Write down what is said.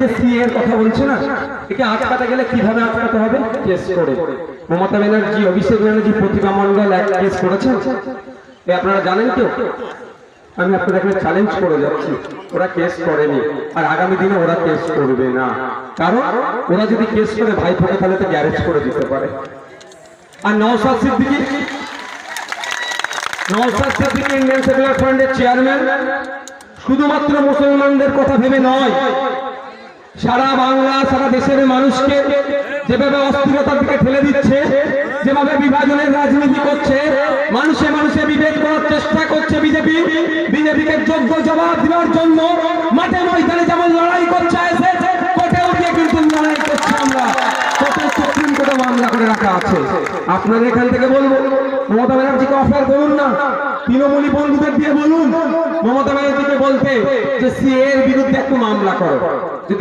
এর কথা বলছে না, একে আটকাতে গেলে কিভাবে আটকাতে হবে? কেস করে। মমতা ব্যানার্জি, অভিষেক ব্যানার্জি, প্রতিভা মণ্ডল এক কেস করেছেন, আপনারা জানেন তো? আমি আপনাদের চ্যালেঞ্জ করে যাচ্ছি, ওরা কেস করেনি, আর আগামী দিনে ওরা কেস করবে না। কারণ ওরা যদি কেস করে ভাইফোঁকে তাহলে তো গ্যারেজ করে দিতে পারে। আর নওশাদ সিদ্দিকী ইন্ডিয়ান সেকুলার ফ্রন্টের চেয়ারম্যান, শুধুমাত্র মুসলমানদের কথা ভেবে নয়, সারা বাংলা, সারা দেশের মানুষকে যেভাবে অস্থিরতার দিকে ঠেলে দিচ্ছে, যেভাবে বিভাজনের রাজনীতি করছে, মানুষে মানুষে বিভেদ করার চেষ্টা করছে বিজেপিকে যোগ্য জবাব দেওয়ার জন্য মাঠে ময়দানে যেমন লড়াই করছে, কোর্টে উঠিয়ে কিন্তু লড়াই করছে। আমরা কোর্টে, সুপ্রিম কোর্টে মামলা করে রাখা আছে। আপনারা এখান থেকে বলবো, মমতা ব্যানার্জিকে অফার করুন না, তৃণমূলী বন্ধুদের দিয়ে বলুন মমতা ব্যানার্জিকে বলতে যে সিএ এর বিরুদ্ধে একটু মামলা করো। যদি